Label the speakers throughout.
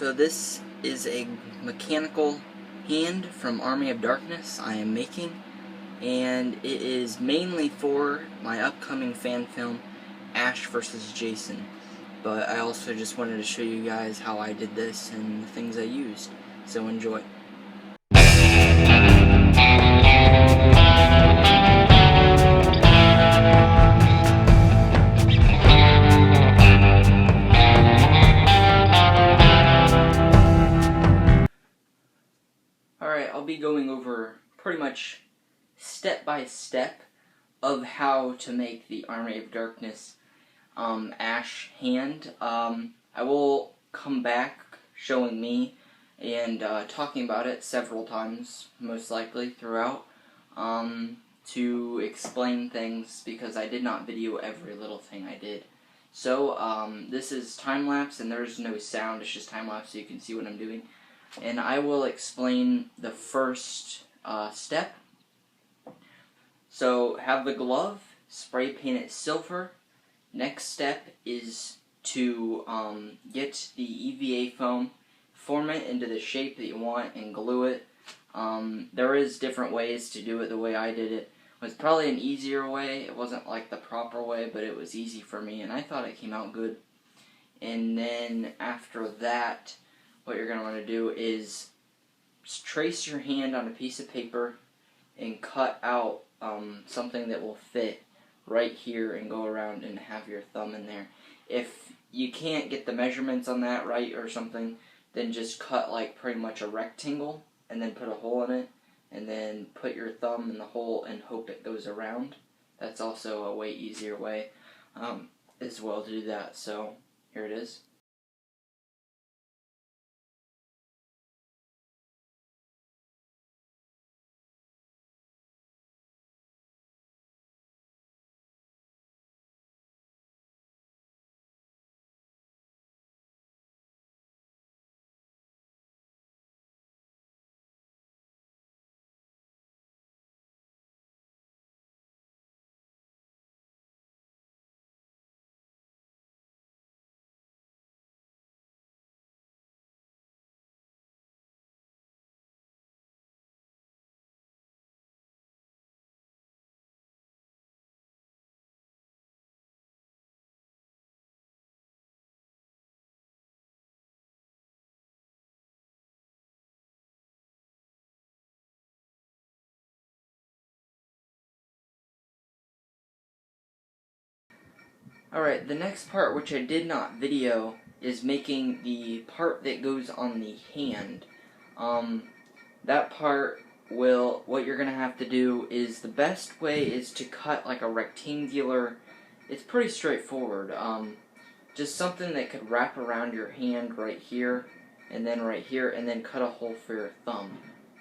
Speaker 1: So this is a mechanical hand from Army of Darkness I am making, and it is mainly for my upcoming fan film, Ash vs. Jason. But I also just wanted to show you guys how I did this and the things I used. So enjoy. Alright, I'll be going over pretty much step by step of how to make the Army of Darkness Ash hand. I will come back showing me and talking about it several times, most likely throughout, to explain things, because I did not video every little thing I did. So this is time-lapse and there's no sound, it's just time-lapse so you can see what I'm doing. And I will explain the first step. So have the glove, spray paint it silver. Next step is to get the EVA foam, form it into the shape that you want, and glue it. There is different ways to do it. The way I did it was probably an easier way. It wasn't like the proper way, but it was easy for me, and I thought it came out good. And then after that, what you're going to want to do is trace your hand on a piece of paper and cut out something that will fit right here and go around and have your thumb in there. If you can't get the measurements on that right or something, then just cut like pretty much a rectangle and then put a hole in it and then put your thumb in the hole and hope it goes around. That's also a way easier way as well to do that. So here it is. Alright, the next part, which I did not video, is making the part that goes on the hand. That part what you're going to have to do is, the best way is to cut like a rectangular, it's pretty straightforward, just something that could wrap around your hand right here, and then cut a hole for your thumb.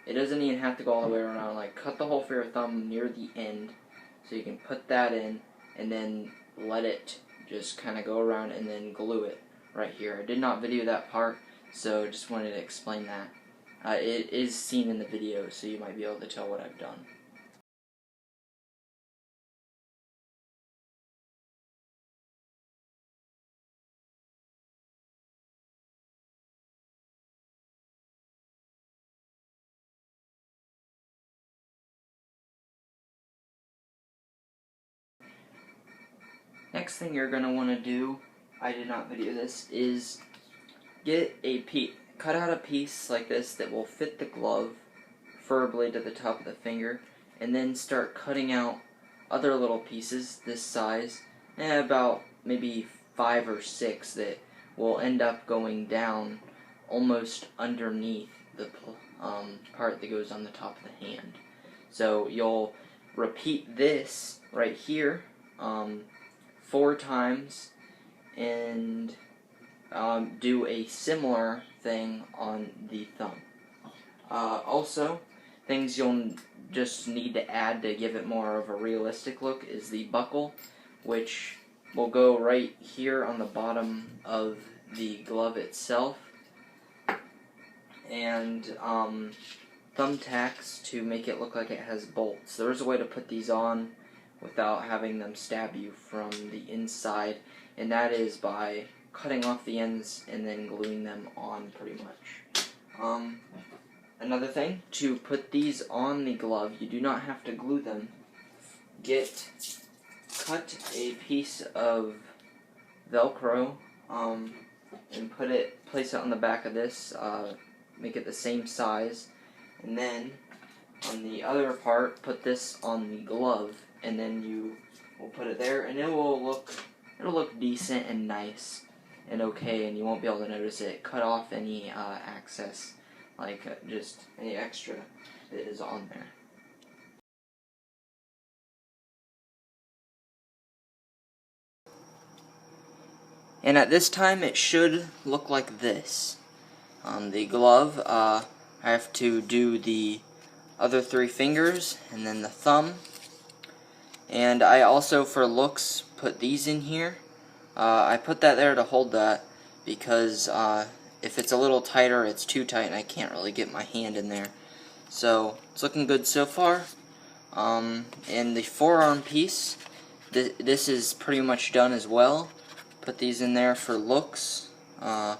Speaker 1: It doesn't even have to go all the way around, like cut the hole for your thumb near the end, so you can put that in, and then let it just kind of go around and then glue it right here. I did not video that part, so just wanted to explain that. It is seen in the video, so you might be able to tell what I've done. Next thing you're going to want to do, I did not video this, is cut out a piece like this that will fit the glove, preferably to the top of the finger, and then start cutting out other little pieces this size, about maybe 5 or 6 that will end up going down almost underneath the part that goes on the top of the hand. So you'll repeat this right here 4 times, and do a similar thing on the thumb. Also, things you'll just need to add to give it more of a realistic look is the buckle, which will go right here on the bottom of the glove itself, and thumbtacks to make it look like it has bolts. There's a way to put these on without having them stab you from the inside, and that is by cutting off the ends and then gluing them on pretty much. Another thing, to put these on the glove, you do not have to glue them. Cut a piece of Velcro, and place it on the back of this, make it the same size, and then on the other part, put this on the glove, and then you will put it there, and it'll look decent and nice and okay, and you won't be able to notice it. Cut off any excess, like just any extra that is on there. And at this time, it should look like this. On the glove, I have to do the other 3 fingers and then the thumb. And I also, for looks, put these in here. I put that there to hold that because if it's a little tighter, it's too tight and I can't really get my hand in there. So it's looking good so far. And the forearm piece, this is pretty much done as well. Put these in there for looks, and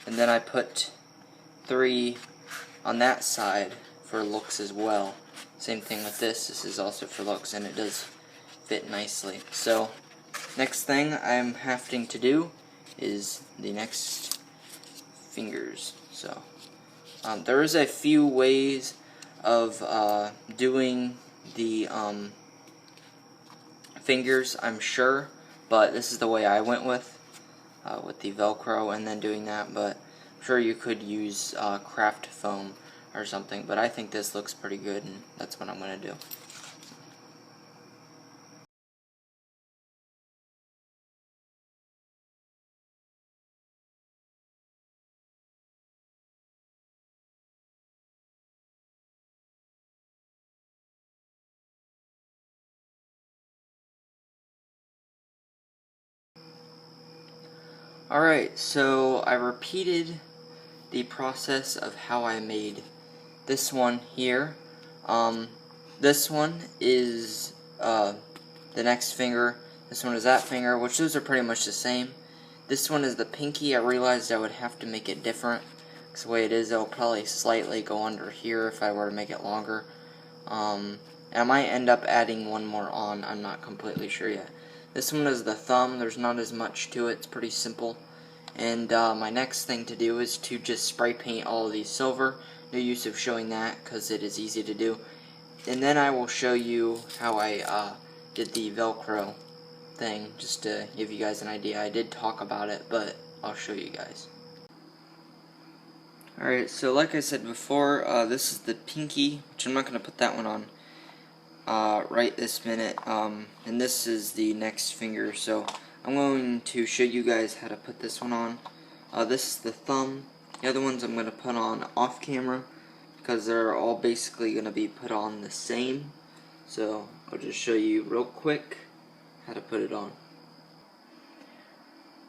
Speaker 1: then I put 3 on that side for looks as well. Same thing with this is also for looks, and it does fit nicely. So next thing I'm having to do is the next fingers. So there is a few ways of doing the fingers, I'm sure, but this is the way I went with the Velcro and then doing that, but I'm sure you could use craft foam or something, but I think this looks pretty good, and that's what I'm going to do. Alright, so I repeated the process of how I made this one here. This one is the next finger, this one is that finger, which those are pretty much the same. This one is the pinky. I realized I would have to make it different, because the way it is, it'll probably slightly go under here if I were to make it longer. And I might end up adding one more on, I'm not completely sure yet. This one is the thumb. There's not as much to it, it's pretty simple. And my next thing to do is to just spray paint all of these silver. No use of showing that because it is easy to do. And then I will show you how I did the Velcro thing, just to give you guys an idea. I did talk about it, but I'll show you guys. Alright, so like I said before, this is the pinky, which I'm not going to put that one on right this minute, and this is the next finger, so I'm going to show you guys how to put this one on. This is the thumb. The other ones I'm going to put on off camera because they're all basically going to be put on the same, so I'll just show you real quick how to put it on.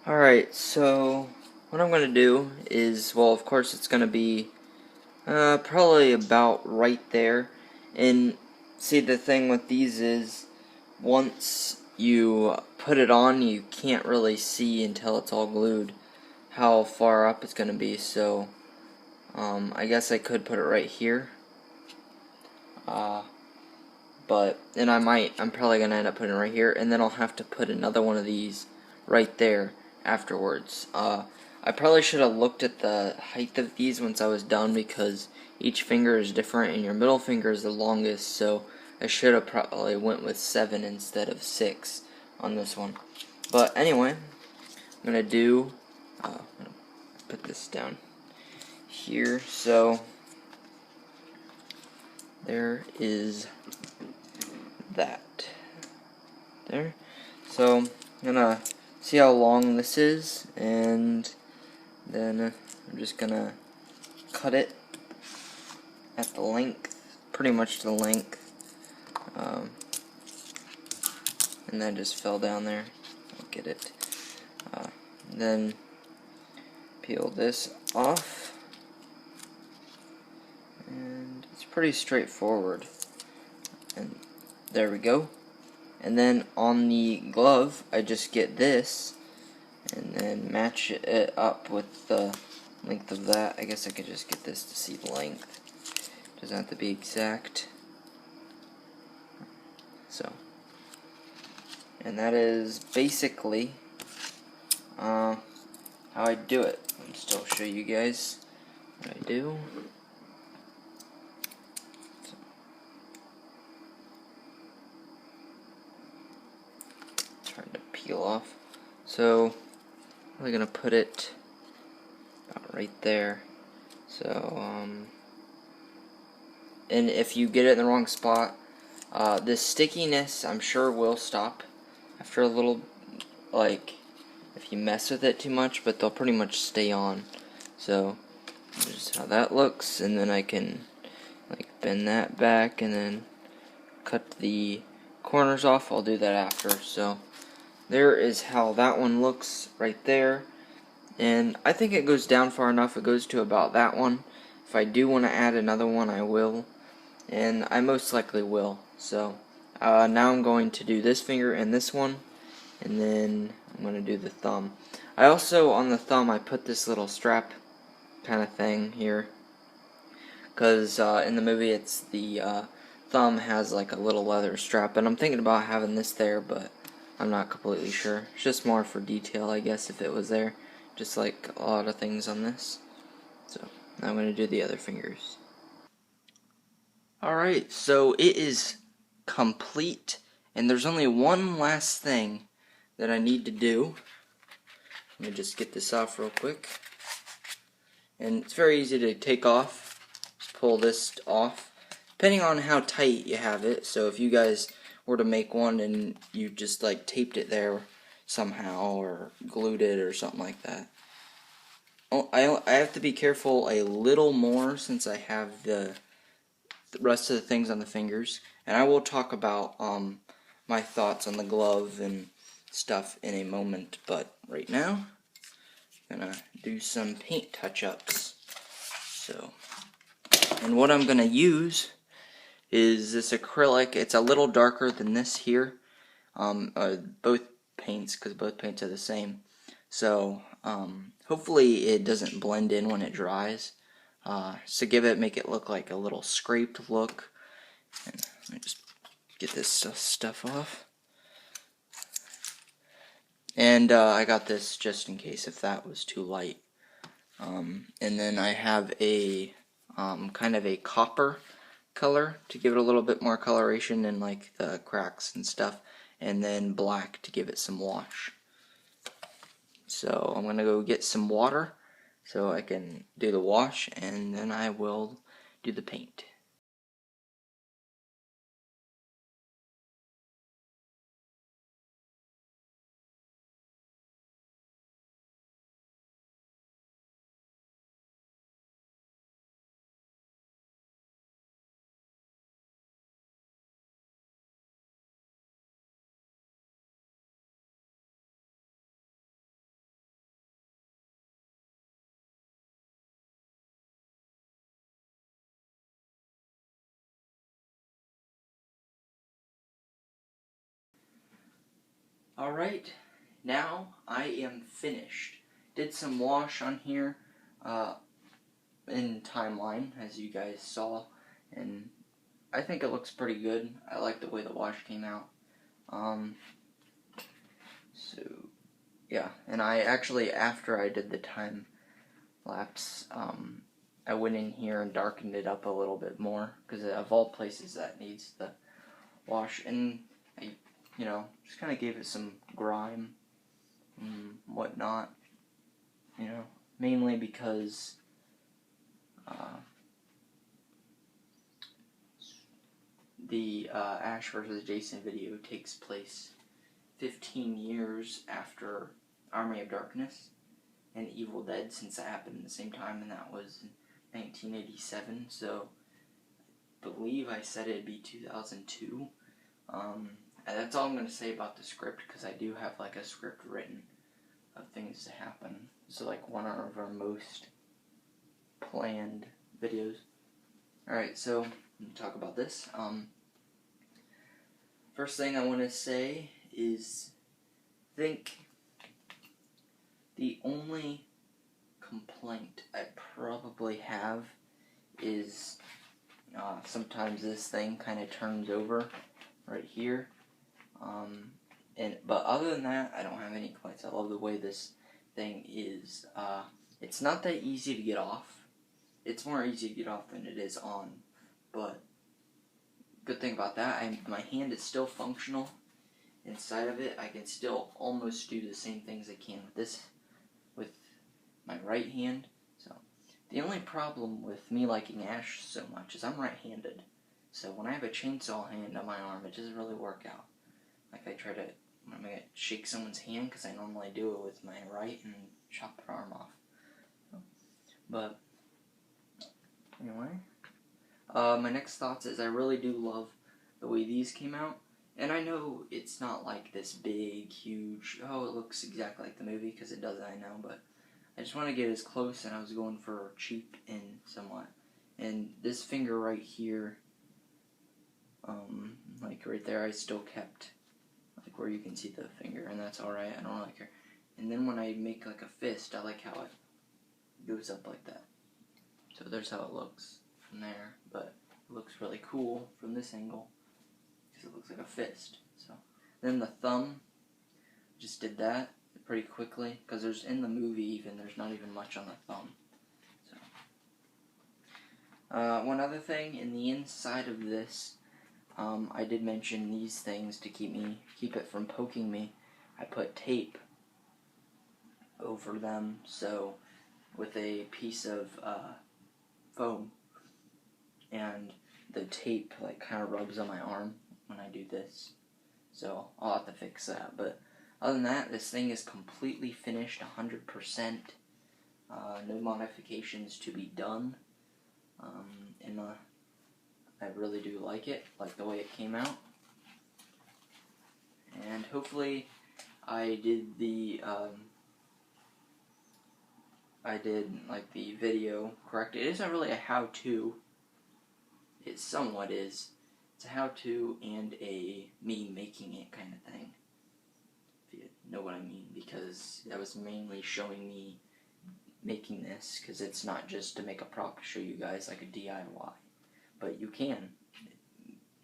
Speaker 1: Alright, so what I'm going to do is, well, of course it's going to be probably about right there. And see, the thing with these is, once you put it on, you can't really see until it's all glued how far up it's going to be. So I guess I could put it right here. I'm probably going to end up putting it right here, and then I'll have to put another one of these right there afterwards. I probably should have looked at the height of these once I was done, because each finger is different and your middle finger is the longest, so I should have probably went with 7 instead of 6 on this one. But anyway, I'm going to put this down here. So there is that there. So I'm going to see how long this is, and then I'm just going to cut it at the length, pretty much the length, and that just fell down there. I'll get it. Then peel this off, and it's pretty straightforward. And there we go. And then on the glove, I just get this, and then match it up with the length of that. I guess I could just get this to see the length. Doesn't have to be exact. So, and that is basically how I do it. I'll still show you guys what I do. Trying to peel off. So I'm really gonna put it about right there. So and if you get it in the wrong spot, the stickiness I'm sure will stop after a little, like if you mess with it too much, but they'll pretty much stay on. So just how that looks, and then I can like bend that back and then cut the corners off. I'll do that after. So there is how that one looks right there, and I think it goes down far enough. It goes to about that one. If I do want to add another one, I will, and I most likely will. So now I'm going to do this finger and this one, and then I'm going to do the thumb. I also, on the thumb, I put this little strap kind of thing here, because in the movie it's the thumb has like a little leather strap, and I'm thinking about having this there, but I'm not completely sure. It's just more for detail, I guess, if it was there, just like a lot of things on this. So now I'm going to do the other fingers. Alright, so it is complete, and there's only one last thing that I need to do. Let me just get this off real quick. And it's very easy to take off. Just pull this off, depending on how tight you have it. So if you guys were to make one and you just like taped it there somehow or glued it or something like that. Oh, I have to be careful a little more since I have the rest of the things on the fingers, and I will talk about my thoughts on the glove and stuff in a moment, but right now I'm gonna do some paint touch-ups. So, and what I'm gonna use is this acrylic. It's a little darker than this here, both paints, because both paints are the same. So hopefully it doesn't blend in when it dries. So make it look like a little scraped look. And let me just get this stuff off. And I got this just in case if that was too light. And then I have a kind of a copper color to give it a little bit more coloration and like the cracks and stuff, and then black to give it some wash. So I'm gonna go get some water so I can do the wash, and then I will do the paint. Alright, now I am finished. Did some wash on here in timeline, as you guys saw, and I think it looks pretty good. I like the way the wash came out. So, yeah, and I actually, after I did the time lapse, I went in here and darkened it up a little bit more, because of all places that needs the wash, and I, just kind of gave it some grime and whatnot, mainly because the Ash vs. Jason video takes place 15 years after Army of Darkness and Evil Dead, since that happened at the same time, and that was in 1987, so I believe I said it'd be 2002. And that's all I'm going to say about the script, because I do have like a script written of things to happen. So like one of our most planned videos. Alright, so let me talk about this. First thing I want to say is, I think The only complaint I probably have is sometimes this thing kind of turns over right here. But other than that, I don't have any complaints. I love the way this thing is. It's not that easy to get off. It's more easy to get off than it is on. But good thing about that, my hand is still functional. Inside of it, I can still almost do the same things I can with my right hand. So the only problem with me liking Ash so much is I'm right-handed. So when I have a chainsaw hand on my arm, it doesn't really work out. Like when I'm going to shake someone's hand, because I normally do it with my right and chop their arm off. But anyway, my next thoughts is I really do love the way these came out. And I know it's not like this big, huge, oh, it looks exactly like the movie, because it doesn't, I know, but I just want to get as close, and I was going for cheap and somewhat. And this finger right here, like right there, I still kept, like where you can see the finger, and that's alright, I don't really care. And then when I make like a fist, I like how it goes up like that. So there's how it looks from there, but it looks really cool from this angle, because it looks like a fist. So then the thumb, just did that pretty quickly, because there's in the movie there's not even much on the thumb. So one other thing, in the inside of this, I did mention these things to keep it from poking me. I put tape over them, so with a piece of foam, and the tape like kind of rubs on my arm when I do this, so I'll have to fix that. But other than that, this thing is completely finished, 100%. No modifications to be done. And I really do like it, like the way it came out. And hopefully I did the video correct. It isn't really a how-to. It somewhat is. It's a how-to and a me making it kind of thing. If you know what I mean, because that was mainly showing me making this, because it's not just to make a prop to show you guys like a DIY. But you can.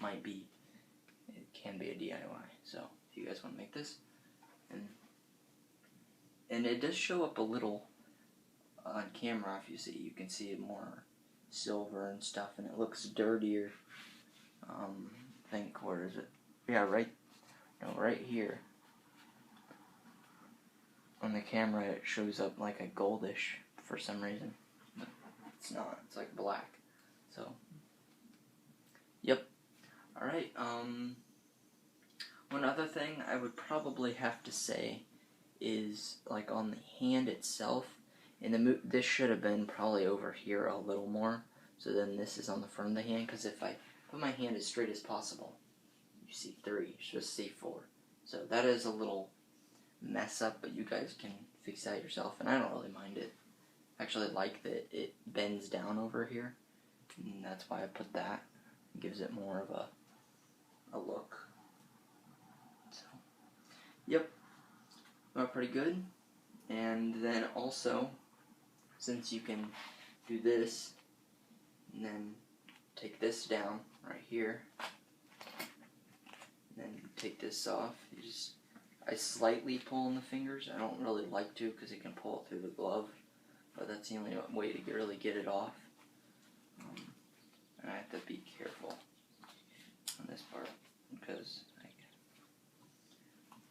Speaker 1: It can be a DIY. So if you guys want to make this, and it does show up a little on camera. If you can see it more silver and stuff, and it looks dirtier. I think, where is it? Yeah, right here. On the camera, it shows up like a goldish for some reason, but it's not. It's like black. So, yep. All right. One other thing I would probably have to say is, like, on the hand itself. This should have been probably over here a little more. So then this is on the front of the hand, because if I put my hand as straight as possible, you see 3. You're supposed to see 4. So that is a little mess up, but you guys can fix that yourself, and I don't really mind it. I actually like that it bends down over here, and that's why I put that. It gives it more of a look. So, yep, went pretty good. And then also, since you can do this, and then take this down right here, and then take this off, I slightly pull on the fingers. I don't really like to, because it can pull it through the glove, but that's the only way to really get it off. And I have to be careful on this part, because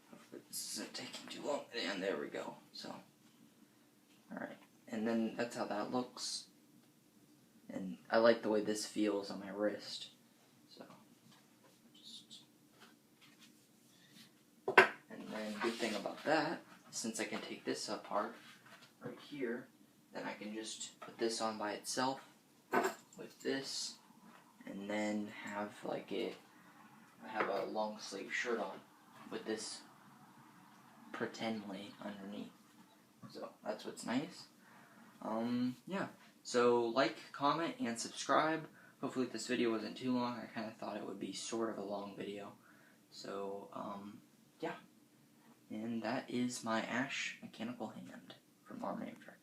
Speaker 1: hopefully this isn't taking too long. And there we go. So, alright. And then that's how that looks. And I like the way this feels on my wrist. So, and then good thing about that, since I can take this apart right here, then I can just put this on by itself with this, and then have have a long sleeve shirt on with this pretendly underneath. So that's what's nice. Yeah. So like, comment, and subscribe. Hopefully this video wasn't too long. I kind of thought it would be sort of a long video. So, yeah. And that is my Ash mechanical hand. from our manufacturer.